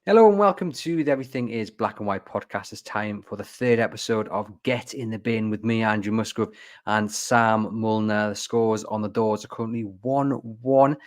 Hello and welcome to the Everything is Black and White podcast. It's time for the third episode of Get in the Bin with me, Andrew Musgrove, and Sam Mulliner. The scores on the doors are currently 1-1.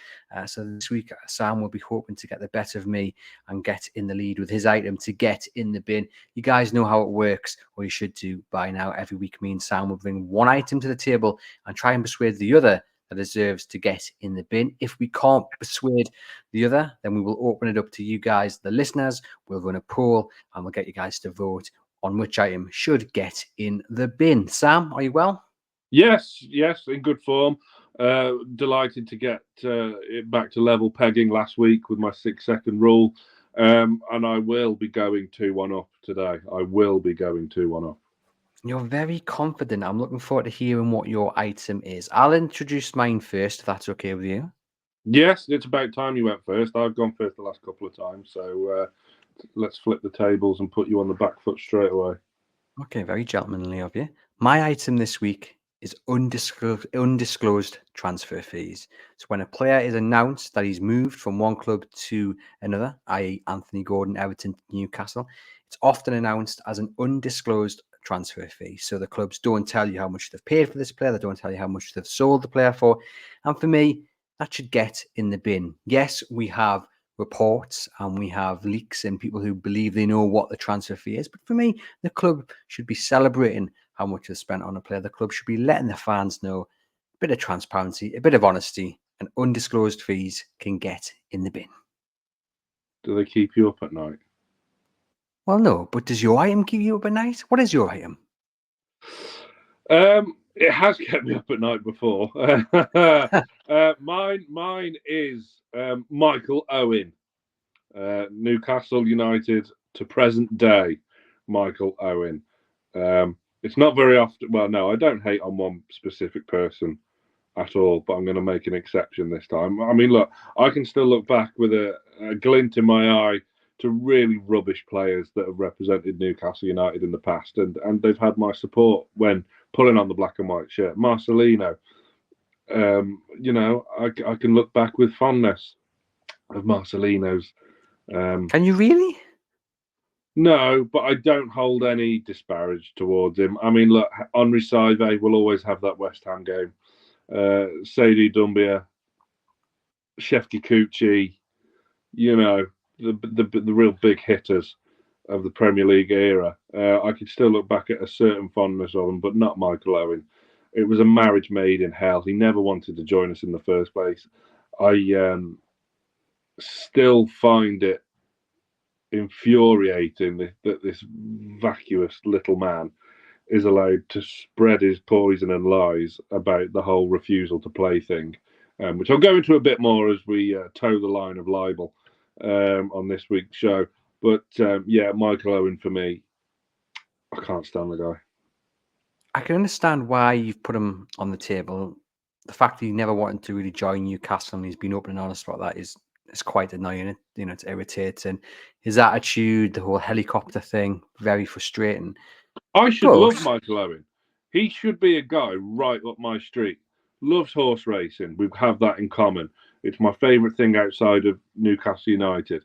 So this week, Sam will be hoping to get the better of me and get in the lead with his item to get in the bin. You guys know how it works, or you should do by now. Every week, me and Sam will bring one item to the table and try and persuade the other that deserves to get in the bin. If we can't persuade the other, then we will open it up to you guys, the listeners. We'll run a poll and we'll get you guys to vote on which item should get in the bin. Sam, are you well? Yes, in good form. Delighted to get it back to level pegging last week with my 6-second rule. And I will be going 2-1 up today. I will be going 2-1 up. You're very confident. I'm looking forward to hearing what your item is. I'll introduce mine first, if that's okay with you. Yes, it's about time you went first. I've gone first the last couple of times. So let's flip the tables and put you on the back foot straight away. Okay, very gentlemanly of you. My item this week is undisclosed transfer fees. So when a player is announced that he's moved from one club to another, i.e. Anthony Gordon, Everton, to Newcastle, it's often announced as an undisclosed transfer fee. So the clubs don't tell you how much they've paid for this player, they don't tell you how much they've sold the player for. And for me, that should get in the bin. Yes, we have reports and we have leaks and people who believe they know what the transfer fee is. But for me, the club should be celebrating how much they've spent on a player. The club should be letting the fans know a bit of transparency, a bit of honesty, and undisclosed fees can get in the bin. Do they keep you up at night? Well, no, but does your item keep you up at night? What is your item? It has kept me up at night before. Mine is Michael Owen, Newcastle United to present day. Michael Owen. It's not very often. Well, no, I don't hate on one specific person at all, but I'm going to make an exception this time. I mean, look, I can still look back with a glint in my eye to really rubbish players that have represented Newcastle United in the past, and they've had my support when pulling on the black and white shirt. Marcelino, I can look back with fondness of Marcelino's. Can you really? No, but I don't hold any disparage towards him. I mean, look, Henri Saivet will always have that West Ham game. Sadie Doumbia, Shefty Kuchi, the real big hitters of the Premier League era. I could still look back at a certain fondness of him, but not Michael Owen. It was a marriage made in hell. He never wanted to join us in the first place. I still find it infuriating that this vacuous little man is allowed to spread his poison and lies about the whole refusal to play thing, which I'll go into a bit more as we toe the line of libel on this week's show. But Michael Owen for me, I can't stand the guy. I can understand why you've put him on the table. The fact that he never wanted to really join Newcastle and he's been open and honest about that is quite annoying. It's irritating. His attitude, the whole helicopter thing, very frustrating. I should love Michael Owen. He should be a guy right up my street. Loves horse racing. We have that in common. It's my favourite thing outside of Newcastle United.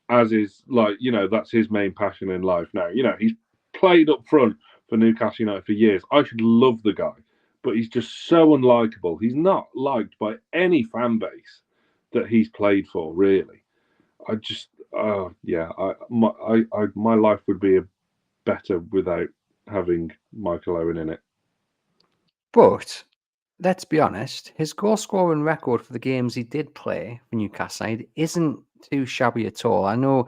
As is, that's his main passion in life now. He's played up front for Newcastle United for years. I should love the guy, but he's just so unlikable. He's not liked by any fan base that he's played for, really. My life would be better without having Michael Owen in it. But let's be honest, his goal scoring record for the games he did play for Newcastle isn't too shabby at all. I know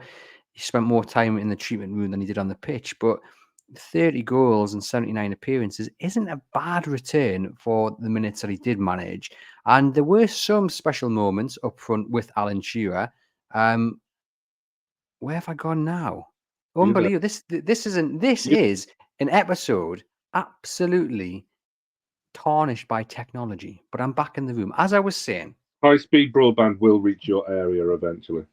he spent more time in the treatment room than he did on the pitch, but 30 goals and 79 appearances isn't a bad return for the minutes that he did manage. And there were some special moments up front with Alan Shearer. Where have I gone now? Unbelievable. This is an episode absolutely tarnished by technology, but I'm back in the room. As I was saying, high-speed broadband will reach your area eventually.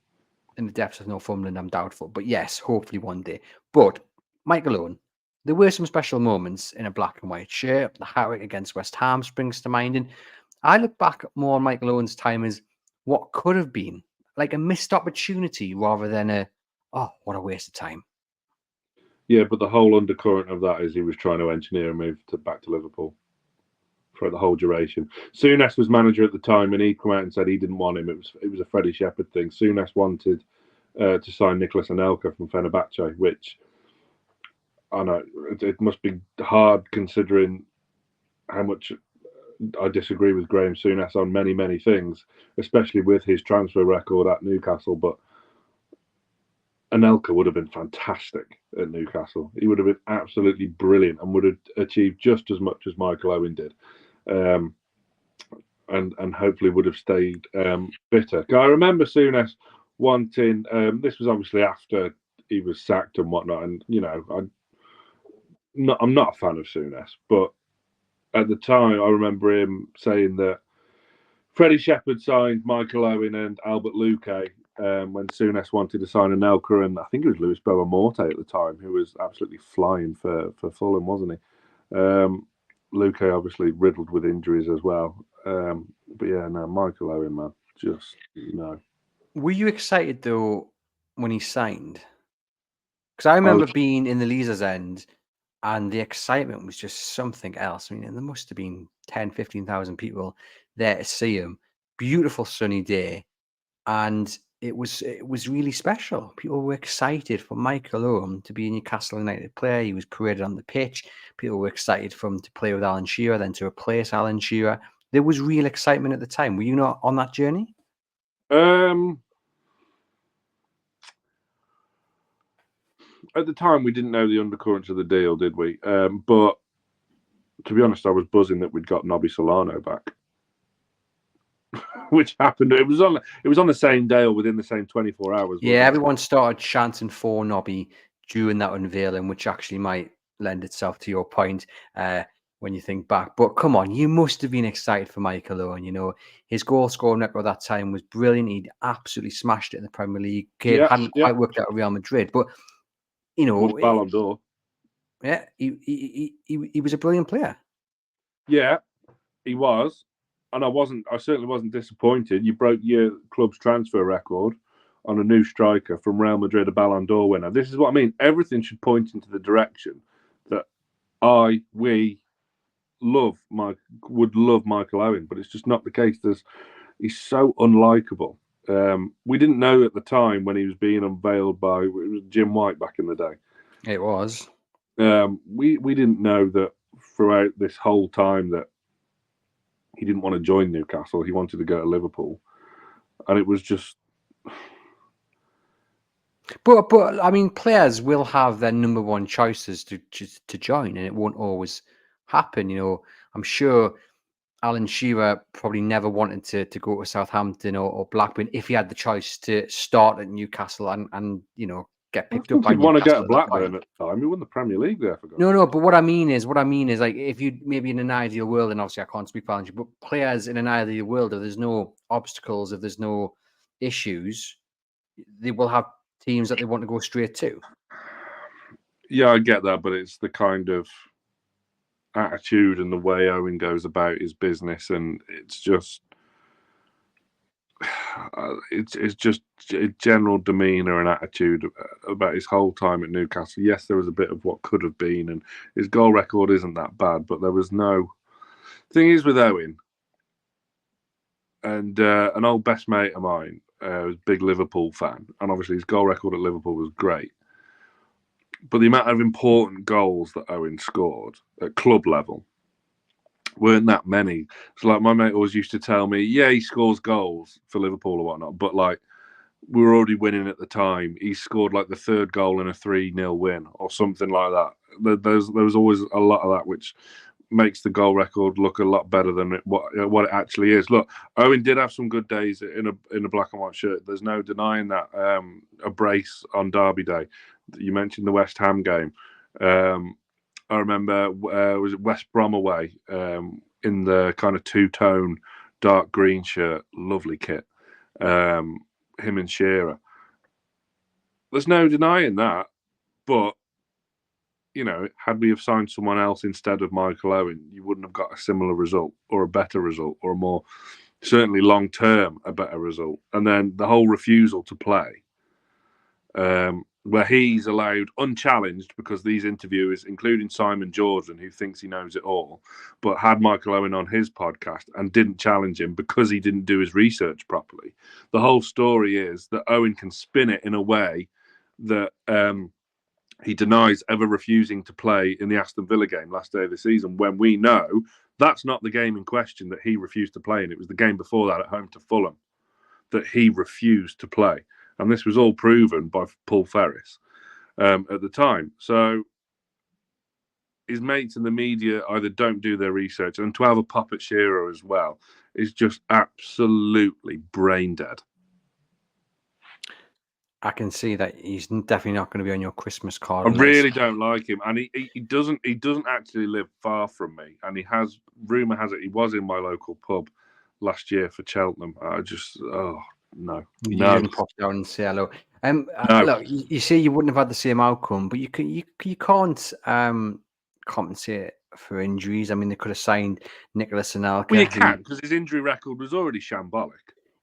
In the depths of Northumberland, I'm doubtful. But yes, hopefully one day. But Michael Owen, there were some special moments in a black and white shirt. The hat-trick against West Ham springs to mind. And I look back more on Michael Owen's time as what could have been like a missed opportunity rather than what a waste of time. Yeah, but the whole undercurrent of that is he was trying to engineer a move back to Liverpool for the whole duration. Souness was manager at the time, and he'd come out and said he didn't want him. It was a Freddie Shepherd thing. Souness wanted to sign Nicholas Anelka from Fenerbahce, which I know it must be hard considering how much I disagree with Graham Souness on many things, especially with his transfer record at Newcastle. But Anelka would have been fantastic at Newcastle. He would have been absolutely brilliant and would have achieved just as much as Michael Owen did. And hopefully would have stayed bitter. I remember Souness wanting. This was obviously after he was sacked and whatnot, and I'm not a fan of Souness, but at the time I remember him saying that Freddie Shepherd signed Michael Owen and Albert Luque when Souness wanted to sign Anelka, and I think it was Luis Boamorte at the time, who was absolutely flying for Fulham, wasn't he? Luque obviously riddled with injuries as well. But yeah, no, Michael Owen, man, just no. Were you excited though when he signed? Because I remember being in the Leazer's end, and the excitement was just something else. I mean, there must have been 10, 15,000 people there to see him. Beautiful sunny day, and it was really special. People were excited for Michael Owen to be a Newcastle United player. He was paraded on the pitch. People were excited for him to play with Alan Shearer, then to replace Alan Shearer. There was real excitement at the time. Were you not on that journey? At the time, we didn't know the undercurrents of the deal, did we? But to be honest, I was buzzing that we'd got Nobby Solano back, which happened. It was on the same day or within the same 24 hours. Yeah, everyone started chanting for Nobby during that unveiling, which actually might lend itself to your point when you think back. But come on, you must have been excited for Michael Owen. You know, his goal scoring record at that time was brilliant. He'd absolutely smashed it in the Premier League. It hadn't quite worked out at Real Madrid, but you know, Ballon d'Or. Yeah, he was a brilliant player. Yeah, he was, and I certainly wasn't disappointed. You broke your club's transfer record on a new striker from Real Madrid, a Ballon d'Or winner. This is what I mean. Everything should point into the direction that we would love Michael Owen, but it's just not the case. He's so unlikable. We didn't know at the time when he was being unveiled by it was Jim White back in the day. It was. We didn't know that throughout this whole time that he didn't want to join Newcastle. He wanted to go to Liverpool, and it was just. But I mean, players will have their number one choices to join, and it won't always happen. You know, I'm sure Alan Shearer probably never wanted to go to Southampton or Blackburn if he had the choice to start at Newcastle and you know get picked up by Newcastle. He'd want to go to Blackburn at the time. He won the Premier League there. No. But what I mean is like if you maybe in an ideal world, and obviously I can't speak for Alan Shearer, but players in an ideal world, if there's no obstacles, if there's no issues, they will have teams that they want to go straight to. Yeah, I get that, but it's the kind of attitude and the way Owen goes about his business, and it's just a general demeanour and attitude about his whole time at Newcastle. Yes, there was a bit of what could have been, and his goal record isn't that bad, but there was no. Thing is with Owen, and an old best mate of mine was a big Liverpool fan, and obviously his goal record at Liverpool was great. But the amount of important goals that Owen scored at club level weren't that many. So, like, my mate always used to tell me, yeah, he scores goals for Liverpool or whatnot, but, like, we were already winning at the time. He scored, like, the third goal in a 3-0 win or something like that. There was always a lot of that, which makes the goal record look a lot better than what it actually is. Look, Owen did have some good days in a black and white shirt. There's no denying that. A brace on Derby Day. You mentioned the West Ham game. I remember was it West Brom away in the kind of two-tone dark green shirt, lovely kit. Him and Shearer. There's no denying that, but you know, had we have signed someone else instead of Michael Owen, you wouldn't have got a similar result or a better result or a more certainly long term a better result. And then the whole refusal to play, where he's allowed unchallenged, because these interviewers, including Simon Jordan, who thinks he knows it all, but had Michael Owen on his podcast and didn't challenge him because he didn't do his research properly. The whole story is that Owen can spin it in a way that he denies ever refusing to play in the Aston Villa game last day of the season, when we know that's not the game in question that he refused to play in. It was the game before that at home to Fulham that he refused to play. And this was all proven by Paul Ferris at the time. So his mates in the media either don't do their research, and to have a pop at Shearer as well is just absolutely brain dead. I can see that he's definitely not going to be on your Christmas card I list. really don't like him, and he doesn't actually live far from me. And he has, rumour has it, he was in my local pub last year for Cheltenham. I just no. You didn't pop down and say hello. No. Look, you say you wouldn't have had the same outcome, but you can't compensate for injuries. I mean, they could have signed Nicholas Anelka. Well, you can, because his injury record was already shambolic.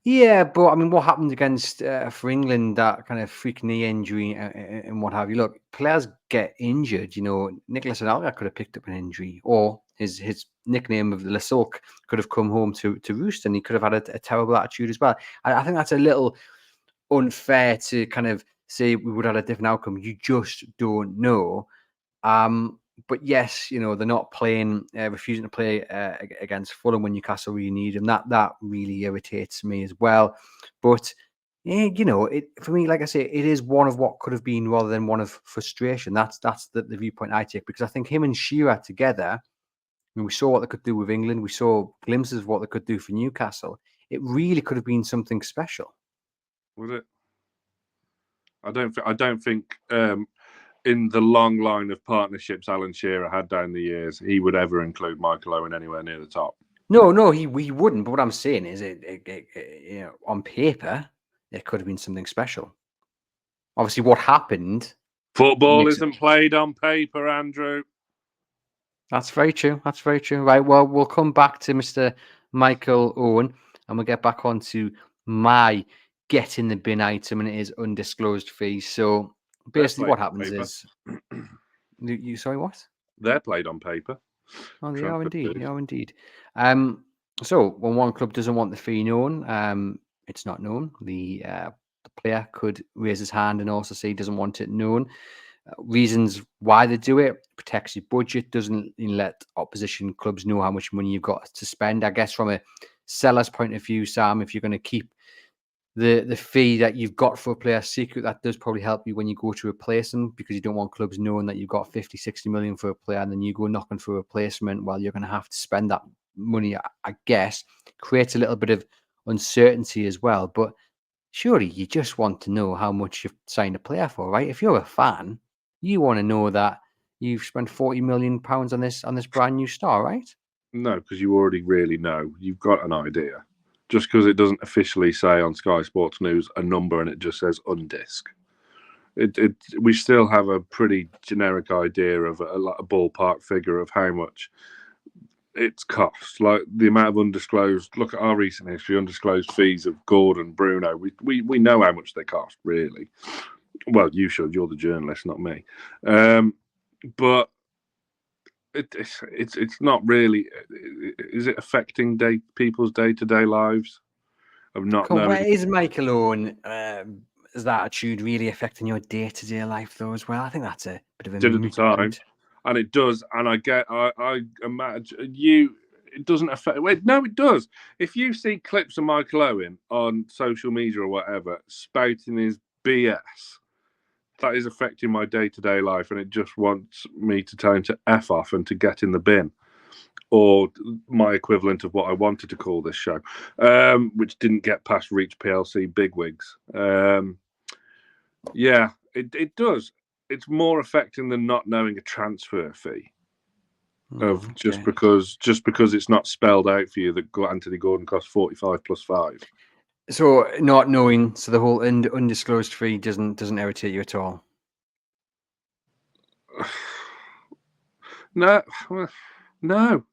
Yeah, but I mean, what happened against for England, that kind of freak knee injury and what have you? Look, players get injured. You know, Nicholas Anelka could have picked up an injury, or his nickname of the Sulk could have come home to roost, and he could have had a terrible attitude as well. I think that's a little unfair to kind of say we would have had a different outcome. You just don't know. But yes, you know, they're not playing, refusing to play against Fulham when Newcastle really need them. That really irritates me as well. But yeah, you know, for me, like I say, it is one of what could have been rather than one of frustration. That's the viewpoint I take, because I think him and Shearer together, and we saw what they could do with England. We saw glimpses of what they could do for Newcastle. It really could have been something special. Was it? I don't think in the long line of partnerships Alan Shearer had down the years, he would ever include Michael Owen anywhere near the top. No, he wouldn't. But what I'm saying is, you know, on paper, it could have been something special. Obviously, what happened? Football isn't played on paper, Andrew. That's very true. That's very true. Right. Well, we'll come back to Mr. Michael Owen, and we'll get back onto my get in the bin item, and it is undisclosed fees. So basically, what happens is, you sorry, what? They're played on paper. Oh, they are indeed. They are indeed. So when one club doesn't want the fee known, it's not known. The player could raise his hand and also say he doesn't want it known. Reasons why they do it: protects your budget, doesn't let opposition clubs know how much money you've got to spend. I guess from a seller's point of view, Sam, if you're going to keep the fee that you've got for a player secret, that does probably help you when you go to replace them, because you don't want clubs knowing that you've got 50, 60 million for a player, and then you go knocking for a replacement while you're going to have to spend that money. I guess creates a little bit of uncertainty as well. But surely you just want to know how much you've signed a player for, right? If you're a fan, you want to know that you've spent £40 million on this brand new star, right? No, because you already really know. You've got an idea. Just because it doesn't officially say on Sky Sports News a number and it just says undisc. We still have a pretty generic idea of a ballpark figure of how much it's cost. Like the amount of undisclosed, look at our recent history, undisclosed fees of Gordon, Bruno. We know how much they cost, really. Well, you should. You're the journalist, not me. But it's not really. Is it affecting people's day-to-day lives of not knowing? Where is Michael Owen? Is that attitude really affecting your day-to-day life though as well? I think that's a bit of a did at the time, and it does. And I imagine you. It doesn't affect. Wait, no, it does. If you see clips of Michael Owen on social media or whatever spouting his BS, that is affecting my day-to-day life, and it just wants me to tell him to F off and to get in the bin, or my equivalent of what I wanted to call this show, which didn't get past Reach PLC bigwigs. Yeah, it does. It's more affecting than not knowing a transfer fee. Just because it's not spelled out for you that Anthony Gordon costs 45 plus 5. So not knowing, so the whole undisclosed fee doesn't irritate you at all? No,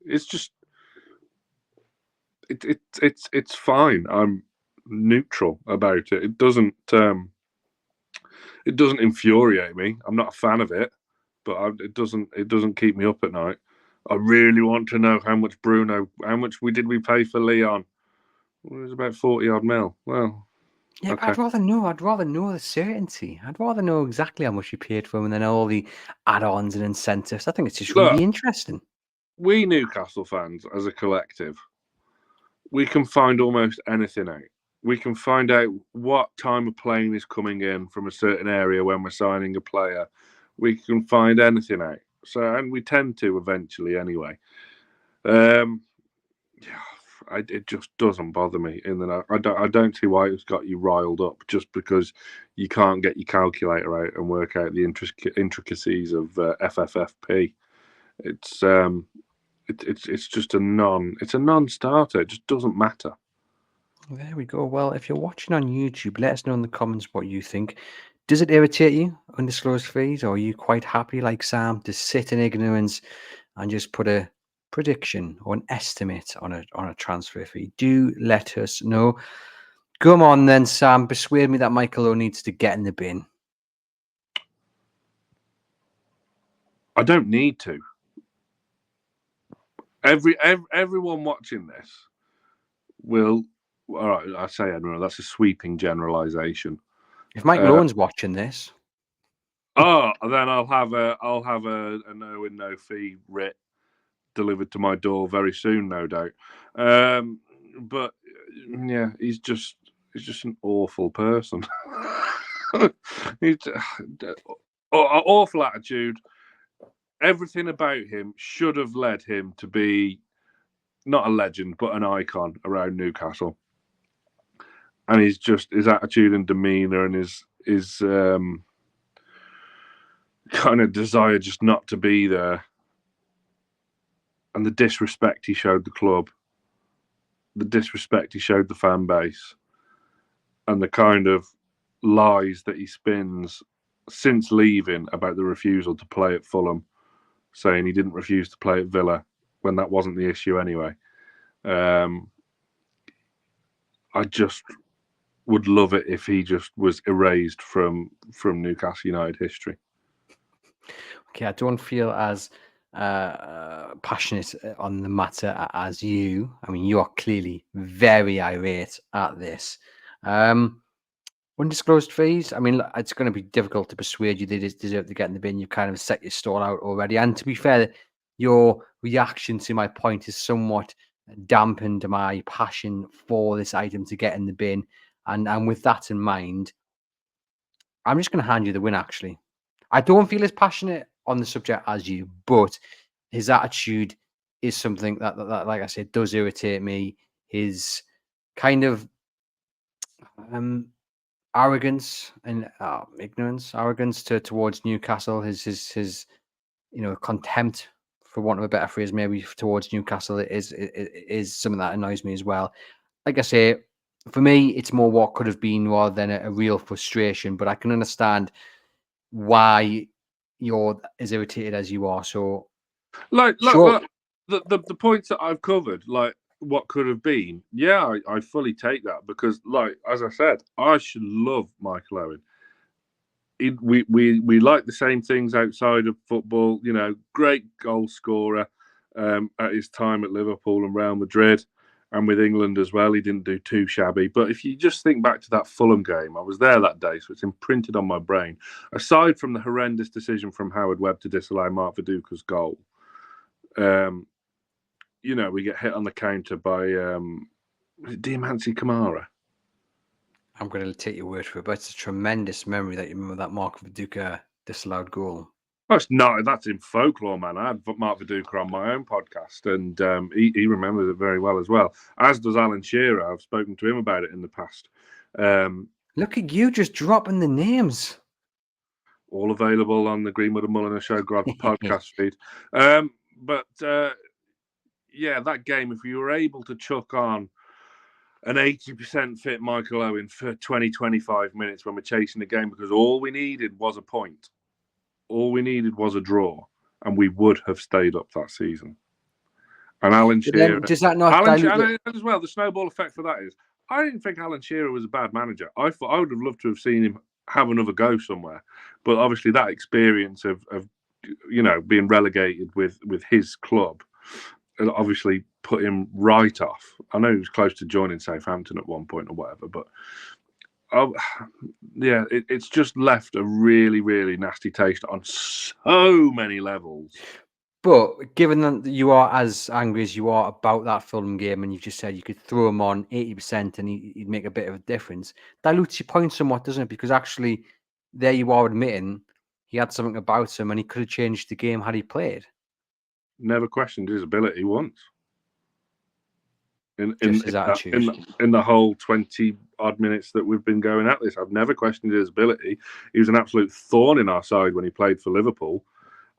it's just it's fine. I'm neutral about it. It doesn't infuriate me. I'm not a fan of it, but it doesn't keep me up at night. I really want to know how much we pay for Leon. Well, it was about 40 odd mil. Well, Yeah, but okay. I'd rather know. I'd rather know the certainty. I'd rather know exactly how much you paid for him and then all the add-ons and incentives. I think it's just Look, really interesting. we Newcastle fans as a collective, we can find almost anything out. We can find out what time a plane is coming in from a certain area when we're signing a player. We can find anything out. So, and we tend to eventually anyway. Um, yeah, it just doesn't bother me. In the I don't see why it's got you riled up just because you can't get your calculator out and work out the intricacies of FFFP. It's it's just it's a non-starter. It just doesn't matter. There we go. Well, if you're watching on YouTube, let us know in the comments what you think. Does it irritate you, undisclosed fees, or are you quite happy, like Sam, to sit in ignorance and just put a prediction or an estimate on a transfer fee? Do let us know. Come on then, Sam. Persuade me that Michael Owen needs to get in the bin. I don't need to. Everyone watching this will. All right, I say everyone. That's a sweeping generalisation. If Michael Owen's watching this, Then I'll have a no and no fee writ delivered to my door very soon, no doubt. But yeah, he's just an awful person. He's awful attitude. Everything about him should have led him to be not a legend, but an icon around Newcastle. And he's just his attitude and demeanour and his kind of desire just not to be there, and the disrespect he showed the club, the disrespect he showed the fan base, and the kind of lies that he spins since leaving about the refusal to play at Fulham, saying he didn't refuse to play at Villa when that wasn't the issue anyway. I just would love it if he just was erased from Newcastle United history. okay, I don't feel as passionate on the matter as you. I mean, you are clearly very irate at this. Undisclosed fees. I mean, it's going to be difficult to persuade you they deserve to get in the bin. You've kind of set your stall out already. And to be fair, your reaction to my point is somewhat dampened my passion for this item to get in the bin. And with that in mind, I'm just going to hand you the win, actually. I don't feel as passionate on the subject as you, but his attitude is something that like I said, does irritate me. His kind of arrogance and arrogance towards Newcastle, his contempt, for want of a better phrase, maybe towards Newcastle is something that annoys me as well. Like I say, for me, it's more what could have been rather than a real frustration. But I can understand why you're as irritated as you are. So, Like, sure. the points that I've covered, like what could have been, yeah, I fully take that because, like, as I said, I should love Michael Owen. We like the same things outside of football. You know, great goal scorer at his time at Liverpool and Real Madrid, and with England as well. He didn't do too shabby. But if you just think back to that Fulham game, I was there that day, so it's imprinted on my brain. Aside from the horrendous decision from Howard Webb to disallow Mark Viduka's goal, we get hit on the counter by Diamanti Kamara. I'm going to take your word for it, but it's a tremendous memory that you remember that Mark Viduka disallowed goal. Oh, it's not. That's in folklore, man. I had Mark Viduka on my own podcast, and he remembers it very well as well. As does Alan Shearer. I've spoken to him about it in the past. Look at you just dropping the names. All available on the Greenwood and Mulliner Show podcast feed. Yeah, that game, if you were able to chuck on an 80% fit Michael Owen for 20, 25 minutes when we're chasing the game, because all we needed was a point. All we needed was a draw, and we would have stayed up that season. And Alan But then Shearer. does that not Alan dilute Shearer, as well, the snowball effect for that is, I didn't think Alan Shearer was a bad manager. I thought I would have loved to have seen him have another go somewhere. But obviously that experience of being relegated with his club obviously put him right off. I know he was close to joining Southampton at one point or whatever, but it's just left a really, really nasty taste on so many levels. But given that you are as angry as you are about that Fulham game, and you just said you could throw him on 80% and he'd make a bit of a difference, dilutes your point somewhat, doesn't it? Because actually, there you are admitting he had something about him and he could have changed the game had he played. Never questioned his ability once. In Just his attitude. in the whole 20 odd minutes that we've been going at this, I've never questioned his ability. He was an absolute thorn in our side when he played for Liverpool.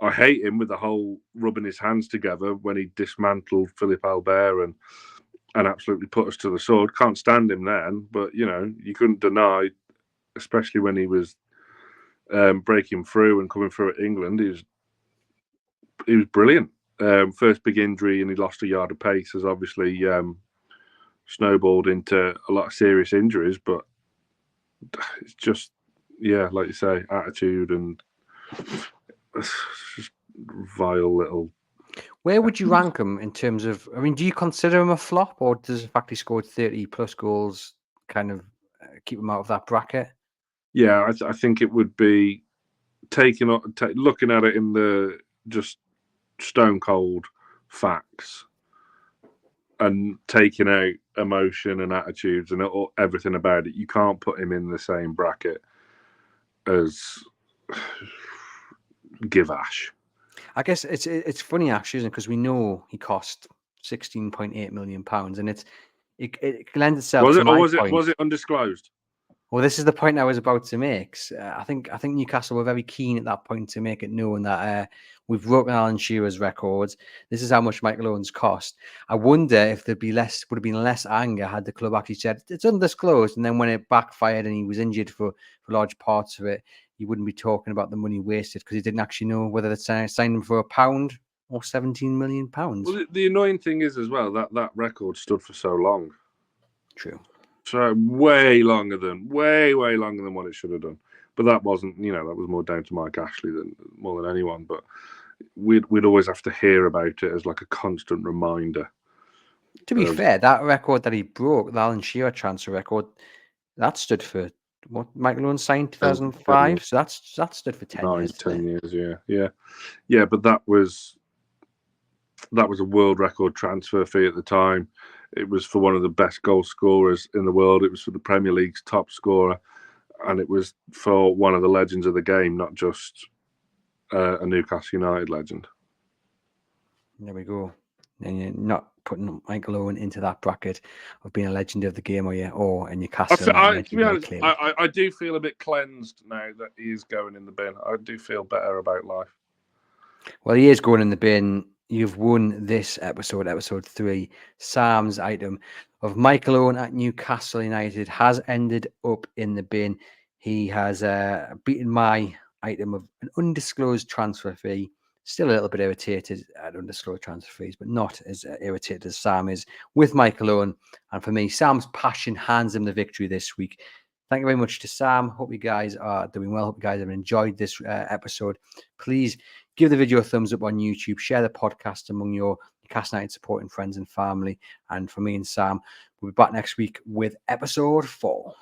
I hate him with the whole rubbing his hands together when he dismantled Philippe Albert and absolutely put us to the sword. Can't stand him then, but you couldn't deny, especially when he was breaking through and coming through at England, he was brilliant. First big injury and he lost a yard of pace has obviously snowballed into a lot of serious injuries, but it's just, like you say, attitude and just vile little. Where would you rank him in terms of, I mean, do you consider him a flop, or does the fact he scored 30 plus goals kind of keep him out of that bracket? Yeah, I think it would be looking at it in the just stone cold facts and taking out emotion and attitudes and everything about it. You can't put him in the same bracket as Givash. I guess it's funny actually, isn't it? Because we know he cost £16.8 million, and it lends itself to my point. Was it undisclosed? Well, this is the point I was about to make. I think Newcastle were very keen at that point to make it known that we've broken Alan Shearer's records. This is how much Michael Owens cost. I wonder if would have been less anger had the club actually said it's undisclosed, and then when it backfired and he was injured for large parts of it, you wouldn't be talking about the money wasted because he didn't actually know whether they signed him for £1 or £17 million. Well, the annoying thing is as well that record stood for so long. True. So way longer than what it should have done. But that wasn't, that was more down to Mike Ashley more than anyone. But we'd always have to hear about it as like a constant reminder. To be fair, that record that he broke, the Alan Shearer transfer record, that stood for what Michael Owen signed 2005. So that stood for 10 years. 10 years, yeah. But that was a world record transfer fee at the time. It was for one of the best goal scorers in the world. It was for the Premier League's top scorer, and it was for one of the legends of the game, not just a Newcastle United legend. There we go. And you're not putting Michael Owen into that bracket of being a legend of the game, or in Newcastle. To be honest, I do feel a bit cleansed now that he is going in the bin. I do feel better about life. Well, he is going in the bin. You've won this episode 3. Sam's item of Michael Owen at Newcastle United has ended up in the bin. He has beaten my item of an undisclosed transfer fee. Still a little bit irritated at undisclosed transfer fees, but not as irritated as Sam is with Michael Owen. And for me, Sam's passion hands him the victory this week. Thank you very much to Sam. Hope you guys are doing well. Hope you guys have enjoyed this episode. Please give the video a thumbs up on YouTube. Share the podcast among your Newcastle United supporting friends and family. And for me and Sam, we'll be back next week with episode 4.